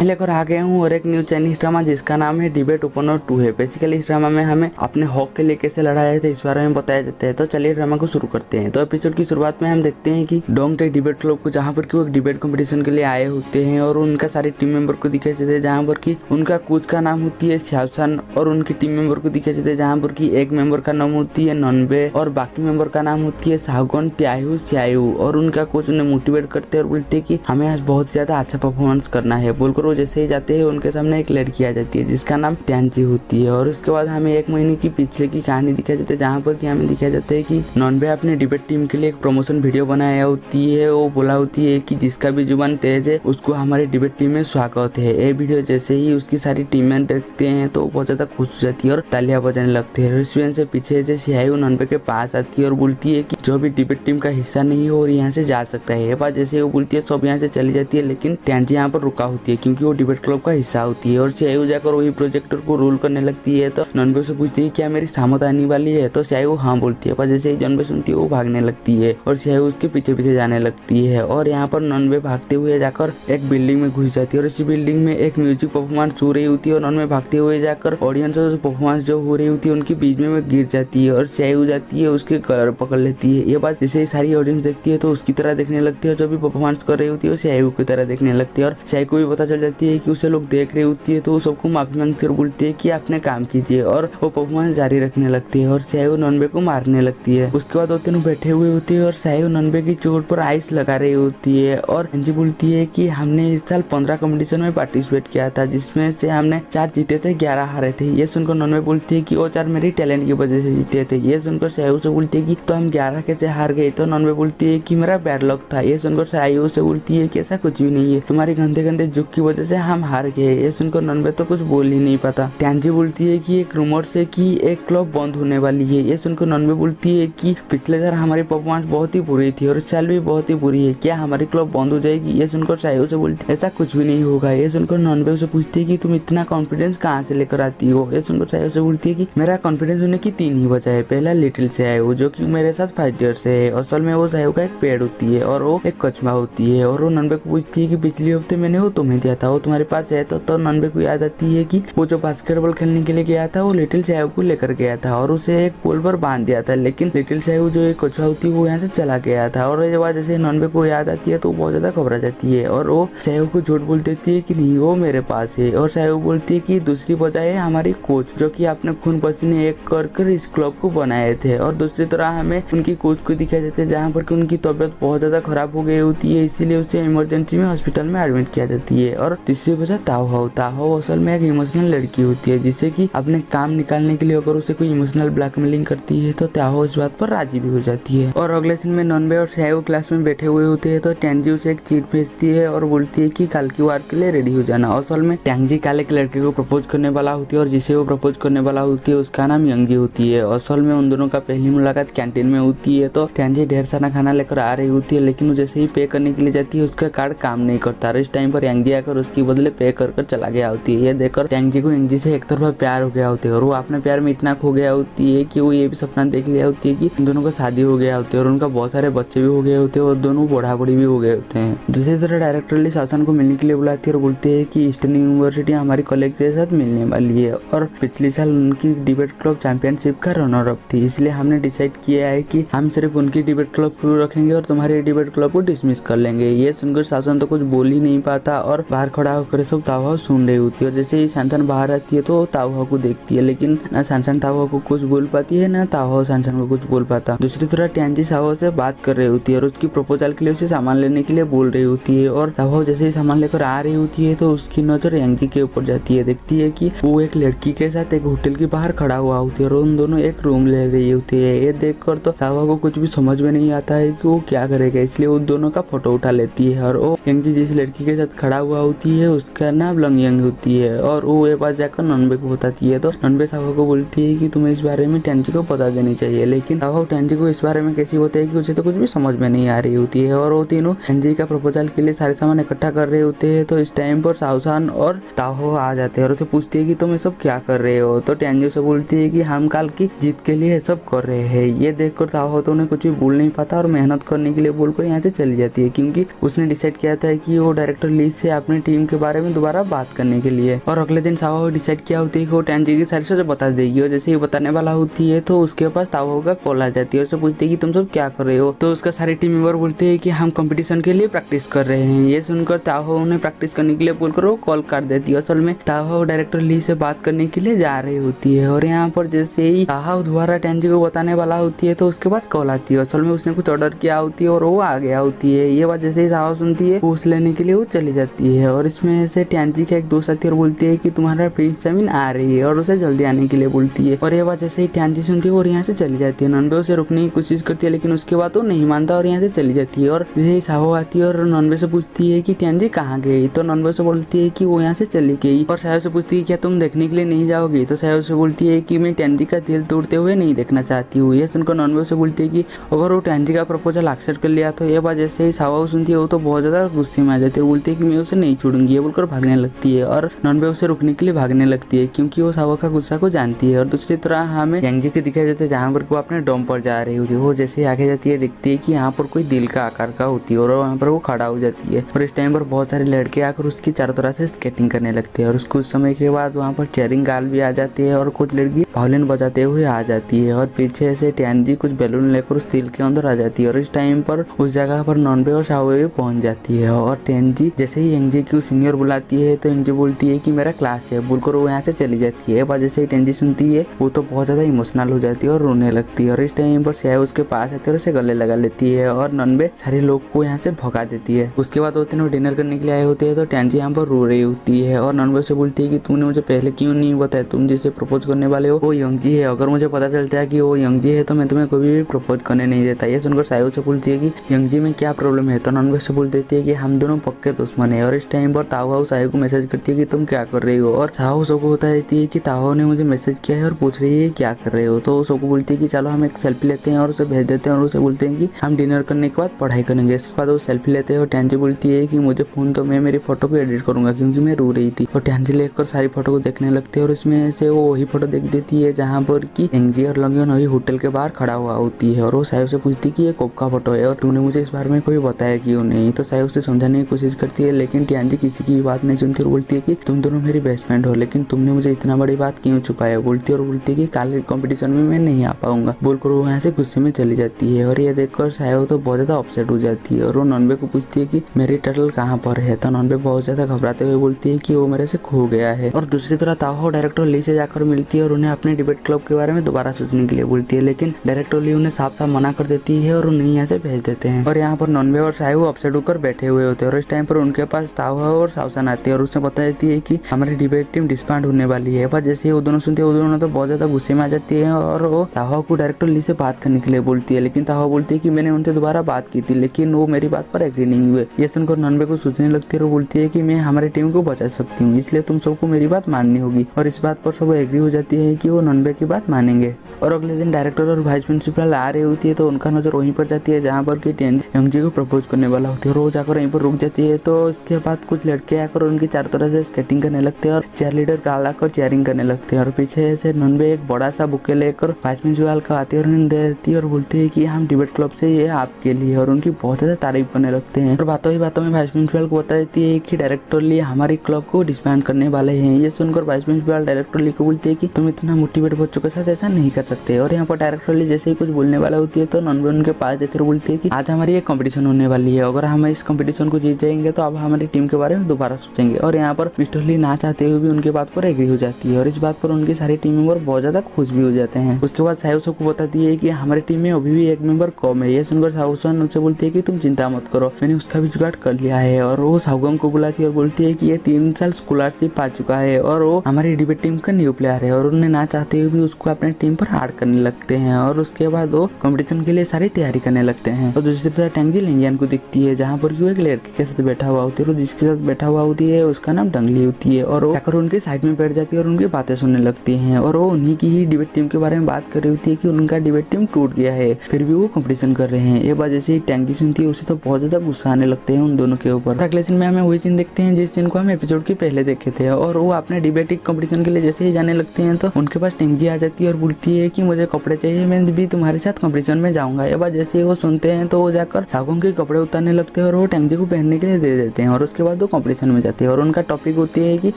लेकर आ गया हूँ और एक न्यू चाइनीज ड्रामा जिसका नाम है डिबेट ओपनर 2 है। बेसिकली इस ड्रामा में हमें अपने हक के लिए कैसे लड़ाई थे इस बारे में बताया जाता है। तो चलिए ड्रामा को शुरू करते हैं। तो एपिसोड की शुरुआत में हम देखते हैं कि डोंगटे डिबेट क्लब को जहाँ पर कि वो एक डिबेट कंपटीशन के लिए आए होते हैं और उनका सारे टीम मेंबर को दिखाई जाते हैं, जहाँ पर कि उनका कोच का नाम होती है शाओसान और उनके टीम मेंबर को दिखाई जाते हैं, जहाँ पर कि एक मेंबर का नाम होती है नॉनबे और बाकी मेंबर का नाम होती है सागोन त्यायू स्यायू। और उनका कोच उन्हें मोटिवेट करते हैं और बोलते हैं कि हमें आज बहुत ज्यादा अच्छा परफॉर्मेंस करना है बोलकर वो जैसे ही जाते हैं उनके सामने एक लड़की आ जाती है जिसका नाम टैंजी होती है। और उसके बाद हमें एक महीने की पिछले की कहानी दिखाई जाती है, जहाँ पर कि हमें दिखाया जाता है कि नॉनबे अपने डिबेट टीम के लिए एक प्रमोशन वीडियो बनाया होती है। वो बोला होती है कि जिसका भी जुबान तेज है उसको हमारे डिबेट टीम में स्वागत है। ये वीडियो जैसे ही उसकी सारी टीमें देखते हैं तो बहुत ज्यादा खुश हो जाती है और तालियां बजाने लगती है। रेस्टोरेंट से पीछे से सियायू नॉनबे के पास आती है और बोलती है कि जो भी डिबेट टीम का हिस्सा नहीं हो और यहाँ से जा सकता है। ये बात जैसे वो बोलती है सब यहाँ से चली जाती है, लेकिन टैंजी यहाँ पर रुका होती है क्योंकि वो डिबेट क्लब का हिस्सा होती है। और सियायू जाकर वही प्रोजेक्टर को रोल करने लगती है। तो नॉनबे से पूछती है क्या मेरी सामत आने वाली है, तो सियायू हाँ बोलती है। पर जैसे ही नॉनबे सुनती है वो भागने लगती है और सियायू उसके पीछे पीछे जाने लगती है। और यहाँ पर नॉनबे भागते हुए जाकर एक बिल्डिंग में घुस जाती है और इसी बिल्डिंग में एक म्यूजिक परफॉर्मेंस हो रही होती है और नॉनबे भागते हुए जाकर ऑडियंस और परफॉर्मेंस जो हो रही होती है उनके बीच में गिर जाती है और सियायू जाती है उसके कलर पकड़ लेती है। ये बात जैसे ही सारी ऑडियंस देखती है तो उसकी तरह देखने लगती है और जो भी परफॉर्मेंस कर रही होती है वो सियायू की तरह देखने लगती है। और सियायू को भी पता चल जाती है कि उसे लोग देख रही होती है तो वो सबको माफी मांगती है और बोलती है कि अपने काम कीजिए। और वो परफॉर्मेंस जारी रखने लगती है और सियायू नॉनबे को मारने लगती है। उसके बाद वो तीनों बैठे हुए होते हैं और सियायू नॉनबे की चोट पर आइस लगा रही होती है और अंजी बोलती है कि हमने इस साल 15 कंपटीशन में पार्टिसिपेट किया था जिसमें से हमने 4 जीते थे 11 हारे थे। ये सुनकर नॉनबे बोलती है कि वो 4 मेरी टैलेंट की वजह से जीते थे। ये सुनकर सियायू से बोलती है कि तो हम 11 कैसे हार गए, तो नॉनबे बोलती है कि मेरा बैड लक था। ये सुनकर सियायू से बोलती है कि ऐसा कुछ भी नहीं है, तुम्हारी गंदे गंदे जुक की वजह से हम हार गए। ये सुनकर नॉनबे तो कुछ बोल ही नहीं पाता। टैंजी बोलती है कि एक रूमर से कि एक क्लब बंद होने वाली है। ये सुनकर नॉनबे बोलती है कि पिछले साल हमारी परफॉर्मेंस बहुत ही बुरी थी और इस साल भी बहुत ही बुरी है, क्या हमारी क्लब बंद हो जाएगी। ये सुनकर सियायू से बोलती है ऐसा कुछ भी नहीं होगा। ये सुनकर नॉनबे से पूछती है कि तुम इतना कॉन्फिडेंस कहाँ से लेकर आती हो। ये सुनकर सियायू से बोलती है कि मेरा कॉन्फिडेंस होने की 3 ही वजह है। पहला लिटिल से आए हो जो कि मेरे साथ 5 ईयर से है। असल में वो सियायू का एक पेड़ होती है और वो एक कछुआ होती है। और वो नॉनबे को पूछती है कि पिछले हफ्ते मैंने वो तुम्हें दिया था, वो तुम्हारे पास है। तो नॉनबे को याद आती है कि वो जो बास्केटबॉल खेलने के लिए गया था वो लिटिल सियायू को लेकर गया था और उसे एक पोल पर बांध दिया था, लेकिन लिटिल सियायू जो एक कछुआ होती है वो यहाँ से चला गया था। और ये बात जैसे नॉनबे को याद आती है तो बहुत ज्यादा घबरा जाती है और वो सियायू को झूठ बोल देती है कि नहीं वो मेरे पास है। और सियायू बोलती है कि दूसरी वजह है हमारी कोच जो कि आपने खून पसीने एक कर इस क्लब को बनाए थे। और दूसरी तरह हमें उनकी कोच को दिखाया जाता है जहाँ पर उनकी तबियत बहुत ज्यादा खराब हो गई होती है, इसीलिए उसे इमरजेंसी में हॉस्पिटल में एडमिट किया जाती है। और तीसरी वजह ताओ असल में एक इमोशनल लड़की होती है जिससे कि अपने काम निकालने के लिए अगर उसे कोई इमोशनल ब्लैकमेलिंग करती है तो ताओ इस बात पर राजी भी हो जाती है। और अगले दिन में नॉनबे और सियायू क्लास में बैठे हुए होते हैं तो टैंजी उसे एक चीट भेजती है और बोलती है कि कल की वार के लिए रेडी हो जाना। असल में टैंजी कल एक लड़के को प्रपोज करने वाला होती है और जिसे वो प्रपोज करने वाला होती है उसका नाम यंगजी होती है। असल में उन दोनों का पहली मुलाकात कैंटीन में होती है। तो टैंजी ढेर सारा खाना लेकर आ रही होती है, लेकिन वो जैसे ही पे करने के लिए जाती है उसका कार्ड काम नहीं करता। इस टाइम पर यंगजी आकर उसके बदले पे कर चला गया होती है। ये देखकर टैंजी को यंगजी से एक तरफा प्यार हो गया होता है और वो अपने प्यार में इतना खो गया होती है कि वो ये भी सपना देख लिया होती है कि इन दोनों का शादी हो गया होती है और उनका बहुत सारे बच्चे भी हो गए होते हैं और दोनों बूढ़ा बूढ़ी भी हो गए होते हैं। दूसरी तरह डायरेक्टर शासन को मिलने के लिए बुलाती है और बोलते हैं कि ईस्टर्न यूनिवर्सिटी हमारी कॉलेज के साथ मिलने वाली है और पिछले साल उनकी डिबेट क्लब चैंपियनशिप का रनर अप थी, इसलिए हमने डिसाइड किया है कि हम सिर्फ उनकी डिबेट क्लब को रखेंगे और तुम्हारी डिबेट क्लब को डिसमिस कर लेंगे। ये सुनकर शासन तो कुछ बोल ही नहीं पाता और बाहर खड़ा होकर सब ताओ सुन रही होती है। और जैसे ही शानशान बाहर आती है तो ताओ को देखती है, लेकिन ना शानशान ताओ को कुछ बोल पाती है ना ताओ शानशान को कुछ बोल पाता। दूसरी तरह टैंजी ताओ से बात कर रही होती है और उसकी प्रपोजल के लिए उसे सामान लेने के लिए बोल रही होती है। और ताओ जैसे ही सामान लेकर आ रही होती है तो उसकी नजर यंगजी के ऊपर जाती है। देखती है कि वो एक लड़की के साथ एक होटल के बाहर खड़ा हुआ होती है और उन दोनों एक रूम ले रही होती है। ये देखकर तो ताओ को कुछ भी समझ में नहीं आता है कि वो क्या करेगा, इसलिए उन दोनों का फोटो उठा लेती है। और वो यंगजी जिस लड़की के साथ खड़ा हुआ होती है उसका नाम लंग यंग होती है और वो ये बात जाकर नॉनबे को बताती है। तो नॉनबे ताओ को बोलती है कि तुम्हें इस बारे में टैंजी को बता देनी चाहिए, लेकिन ताओ टैंजी को इस बारे में कैसी बताएगी उसे तो कुछ भी समझ में नहीं आ रही होती है। और वो तीनों टैंजी का प्रपोजल के लिए सारे सामान इकट्ठा कर रहे होते हैं। तो इस टाइम पर शाओसान और ताओ आ जाते हैं और उसे पूछती है कि तुम ये सब क्या कर रहे हो। तो टैंजी से बोलती है कि हम कल की जीत के लिए सब कर रहे हैं। ये देखकर ताओ ताहो तो उन्हें कुछ भी बोल नहीं पाता और मेहनत करने के लिए बोलकर यहाँ से चली जाती है, क्योंकि उसने डिसाइड किया था कि वो डायरेक्टर ली से अपनी टीम के बारे में दोबारा बात करने के लिए। और अगले दिन साहो डिसाइड किया होती है कि वो टेंजी की सारी चीजें बता देगी, और जैसे ही बताने वाला होती है तो उसके पास ताहो का कॉल आ जाती है और उससे पूछती है कि तुम सब क्या कर रहे हो। तो उसका सारी टीम मेंबर बोलते हैं कि हम कंपटीशन के लिए प्रैक्टिस कर रहे हैं। ये सुनकर ताहो उन्हें प्रैक्टिस करने के लिए बोलकर वो कॉल काट देती है। असल में ताहो डायरेक्टर ली से बात करने के लिए जा रही होती है, और यहाँ पर जैसे ही ताहो दोबारा टेंजी को बताने वाला होती है तो उसके पास कॉल आती है। असल में उसने कुछ ऑर्डर किया होती है और वो आ गया होती है। ये बात जैसे ही ताहो सुनती है पूछ लेने के लिए वो चली जाती है, और इसमें से टेंजी का एक दोस्त आती है और बोलती है कि तुम्हारा प्रिंस जमीन आ रही है, और उसे जल्दी आने के लिए बोलती है। और ये बात जैसे ही टेंजी सुनती है और यहाँ से चली जाती है। नॉनबे उसे रुकने की कोशिश करती है, लेकिन उसके बाद वो नहीं मानता और यहाँ से चली जाती है। और जैसे ही साहो आती है और नॉनबे से पूछती है कि टेंजी कहाँ गई, तो नॉनबे से बोलती है कि वो यहाँ से चली गई। और साहो से पूछती है क्या तुम देखने के लिए नहीं जाओगी, तो साहो से बोलती है कि मैं टेंजी का दिल तोड़ते हुए नहीं देखना चाहती हूँ। ये सुनकर नॉनबे से बोलती है कि अगर वो टेंजी का प्रपोजल एक्सेप्ट कर लिया तो। ये बात जैसे ही साहो सुनती है वो तो बहुत ज्यादा गुस्से में आ जाती है, बोलती है कि मैं उसे नहीं छोड़ूंगी, ये बोलकर भागने लगती है। और नॉनबे उसे रुकने के लिए भागने लगती है, क्योंकि वो साहो का गुस्सा को जानती है। और दूसरी तरह हमें यांगजी के दिखाई जाते हैं जहाँ पर वो अपने डोम पर जा रही होती है। वो जैसे आगे जाती है देखती है कि यहाँ पर कोई दिल का आकार का होती है, और वहाँ पर वो खड़ा हो जाती है। और इस टाइम पर बहुत सारे लड़के आकर उसकी चारों तरह से स्केटिंग करने लगते हैं। और कुछ समय के बाद वहाँ पर चेयरिंग गर्ल भी आ जाती है, और कुछ लड़की वायलिन बजाते हुए आ जाती है। और पीछे से टेंजी कुछ बैलून लेकर उस दिल के अंदर आ जाती है। और इस टाइम पर उस जगह पर नॉनबे और साहो भी पहुंच जाती है। और टेंजी जैसे ही यांगजी की सीनियर बुलाती है तो यांगजी बोलती है कि मेरा क्लास है बोलकर वो यहाँ से चली जाती है। पर जैसे ही टेंजी सुनती है वो तो बहुत ज्यादा इमोशनल हो जाती है और रोने लगती है। और इस टाइम पर साहो उसके पास आती है और उसे गले लगा लेती है, और नॉनबे सारे लोग को यहाँ से भगा देती है। उसके बाद वो तीनों डिनर करने के लिए आए होते हैं, तो टेंजी यहाँ पर रो रही होती है। और नॉनबे से बोलती है कि तुमने मुझे पहले क्यों नहीं बताया, तुम जिसे प्रपोज करने वाले हो वो यांगजी है, अगर मुझे पता चलता है कि वो यांगजी है तो मैं तुम्हें कभी भी प्रपोज करने नहीं देता। ये सुनकर साहो से पूछती है कि यांगजी में क्या प्रॉब्लम है, तो नॉनबे से बोल देती है कि हम दोनों पक्के दुश्मन है। और इस टाइम पर ताहो साहो को मैसेज करती है कि तुम क्या कर रही हो, और साहो सबको बता देती है कि ताहो ने मुझे मैसेज किया है और पूछ रही है क्या कर रहे हो। तो सबको बोलती है कि चलो हम एक सेल्फी लेते हैं और उसे भेज देते हैं, और उसे बोलते हैं कि हम डिनर करने के बाद पढ़ाई करेंगे। इसके बाद वो सेल्फी लेते हैं और टेंजी बोलती है कि मुझे फोन तो मैं मेरी फोटो को एडिट करूंगा क्योंकि मैं रो रही थी। और टेंजी लेकर सारी फोटो को देखने लगते हैं, और उसमें से वो वही फोटो देख देती है जहाँ पर कि यांगजी और लॉन्गयन वही होटल के बाहर खड़ा हुआ होती है। और वो साहो से पूछती है कि ये कब का फोटो है और तूने मुझे इस बारे में कोई बताया क्यों नहीं। तो साहो उसे समझाने की कोशिश करती है, लेकिन टेंजी किसी की बात नहीं सुनती और बोलती है कि तुम दोनों मेरी बेस्ट फ्रेंड हो, लेकिन तुमने मुझे इतना बड़ी बात क्यों छुपाया। बोलती है और बोलती है कि कल के कंपटीशन में मैं नहीं आ पाऊंगा बोलकर वो यहाँ से गुस्से में चली जाती है। और ये देखकर साहो तो बहुत ज्यादा अपसेट हो जाती है, और वो नॉनबे को पूछती है कि मेरी टर्टल कहाँ पर है। तो नॉनबे बहुत ज्यादा घबराते हुए बोलती है कि वो मेरे से खो गया है। और दूसरी तरह ताहो डायरेक्टर ली से जाकर मिलती है और उन्हें अपने डिबेट क्लब के बारे में दोबारा सोचने के लिए बोलती है, लेकिन डायरेक्टर ली उन्हें साफ साफ मना कर देती है और उन्हें यहाँ से भेज देते हैं। और यहाँ पर नॉनबे और साहो अपसेट होकर बैठे हुए होते हैं, और इस टाइम पर उनके पास ताहो और सावसन आती है और उसने बता देती है कि हमारी डिबेट टीम डिस्बैंड होने वाली है। पर जैसे वो दोनों सुनते हैं वो दोनों तो बहुत ज्यादा गुस्से में आ जाती है, और वो ताहो को डायरेक्टर ली से बात करने के लिए बोलती है, लेकिन ताहो बोलती है कि मैंने उनसे दोबारा बात की थी लेकिन वो मेरी बात पर एग्री नहीं हुए। ये सुनकर नॉनबे को सोचने लगती है और बोलती है कि मैं हमारी टीम को बचा सकती हूँ, इसलिए तुम सबको मेरी बात माननी होगी। और इस बात पर सब एग्री हो जाती है कि वो नॉनबे की बात मानेंगे। और अगले दिन डायरेक्टर और वाइस प्रिंसिपल आ रही होती है, तो उनका नजर वहीं पर जाती है जहाँ पर कि टेंजी यांगजी को प्रपोज करने वाला होती है, और वो जाकर वहीं पर रुक जाती है। तो इसके बाद कुछ लड़के आकर उनकी चारों तरह से स्केटिंग करने लगते हैं और चेयर लीडर गाल आकर चेयरिंग करने लगते हैं। और पीछे से नॉनबे एक बड़ा सा बुके लेकर वाइस प्रिंसिपल का आती है और उन्हें दे देती है और बोलती है कि हम डिबेट क्लब से ये आपके लिए, और उनकी बहुत ज्यादा तारीफ करने लगते हैं। और बातों ही बातों में वाइस प्रिंसिपल को बता देती है कि डायरेक्टर ली हमारी क्लब को डिस्बैंड करने वाले हैं। ये सुनकर वाइस प्रिंसिपल डायरेक्टर ली को बोलती है कि तुम इतना मोटिवेट बच्चों के साथ ऐसा नहीं कर सकते। और यहाँ पर डायरेक्टर ली जैसे ही कुछ बोलने वाला होती है तो नॉनबे उनके पास देकर बोलती है कि आज हमारी एक कंपटीशन होने वाली है, अगर हम इस कंपटीशन को जीत जाएंगे तो अब हमारी टीम के बारे में दोबारा सोचेंगे। और यहाँ पर मिस्टर ली ना चाहते हुए भी उनके बात पर एग्री हो जाती है, और इस बात पर उनकी सारी टीम मेंबर बहुत ज्यादा खुश भी हो जाते हैं। उसके बाद साहो सबको बताती है कि हमारी टीम में अभी भी एक मेंबर कम है। ये सुनकर सावसन उनसे बोलती है कि तुम चिंता मत करो, मैंने उसका भी जुगाड़ कर लिया है। और वो सावगम को बुलाती है और बोलती है कि ये 3 साल स्कॉलरशिप पा चुका है और वो हमारी डिबेट टीम का न्यू प्लेयर है, और उन्हें ना चाहते हुए भी उसको अपने टीम पर ऐड करने लगते हैं। और उसके बाद वो कंपटीशन के लिए सारी तैयारी करने लगते हैं। और दूसरी तरफ टेंजी लिंगियन को दिखती है जहाँ पर वो एक लड़के के साथ बैठा हुआ होती है, और जिसके साथ बैठा हुआ होती है उसका नाम डंगली होती है। और वो जाकर उनके साइड में बैठ जाती है और उनकी बातें सुनने लगती हैं। और वो उन्हीं की ही डिबेट टीम के बारे में बात कर रही होती है कि उनका डिबेट टीम टूट गया है, फिर भी वो कंपटीशन कर रहे हैं। ये बात जैसे ही टेंजी सुनती है उसे तो बहुत ज्यादा गुस्सा आने लगते हैं उन दोनों के ऊपर। अगले सीन में हमें वही सीन देखते हैं जिस सीन को हम एपिसोड के पहले देखे थे, और वो अपने डिबेटिक कंपटीशन के लिए जैसे ही जाने लगते हैं तो उनके पास टेंजी आ जाती है और बोलती है कि मुझे कपड़े चाहिए, मैं भी तुम्हारे साथ साथ कंपटीशन में जाऊंगा। ये बात जैसे ही वो सुनते हैं तो वो जाकर सागुन के कपड़े उतारने लगते हैं और वो टेंगजी को पहनने के लिए दे देते हैं और उसके बाद वो कंपटीशन में जाते हैं और उनका टॉपिक होती है कि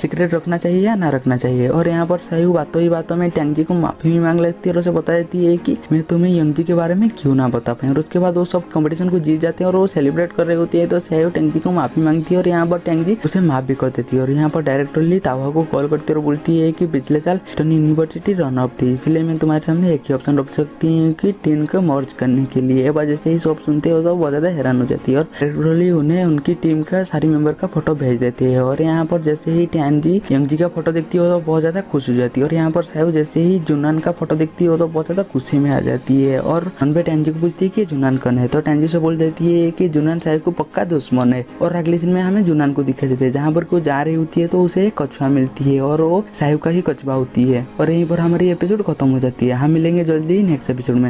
सीक्रेट रखना चाहिए या ना रखना चाहिए। और यहाँ पर सायू बातों ही बातों में टेंगजी को माफी भी मांग लेती है और उसे बता देती है कि मैं तुम्हें यंगजी के बारे में क्यों ना बता पाए। और उसके बाद वो सब कंपटीशन को जीत जाते हैं और वो सेलिब्रेट कर रही होती है तो सायू टेंगजी को माफी मांगती है और यहाँ पर टेंगजी उसे माफ भी कर देती है। और यहाँ पर डायरेक्टर ली तावा को कॉल करती है और बोलती है कि पिछले साल ईस्टर्न यूनिवर्सिटी रन अप थी, इसलिए मैं तुम्हारे सामने एक ही ऑप्शन रख सकती हूँ कि टीम को मर्ज करने के लिए। वजह से ही सब सुनते हो तो बहुत ज्यादा हैरान हो जाती है और डायरेक्टर ली उन्हें उनकी टीम का सारी मेंबर का फोटो भेज देती है। और यहाँ पर जैसे ही टेंजी यंगजी का फोटो देखती हो तो बहुत ज्यादा खुश हो जाती है। और यहाँ पर सायू जैसे ही जुनान का फोटो देखती हो तो बहुत ज्यादा गुस्से में आ जाती है और उनपे टेंजी को पूछती है कि जुनान कौन है। तो टेंजी से बोल देती है कि जुनान सायू को पक्का दुश्मन है। और अगले दिन में हमें जुनान को दिखा देते हैं जहाँ पर कोई जा रही होती है तो उसे एक कछुआ मिलती है और वो सायू का ही कछुआ होती है। और यहीं पर हमारी एपिसोड खत्म हो जाती है। हम मिलेंगे जल्दी नेक्स्ट एपिसोड में।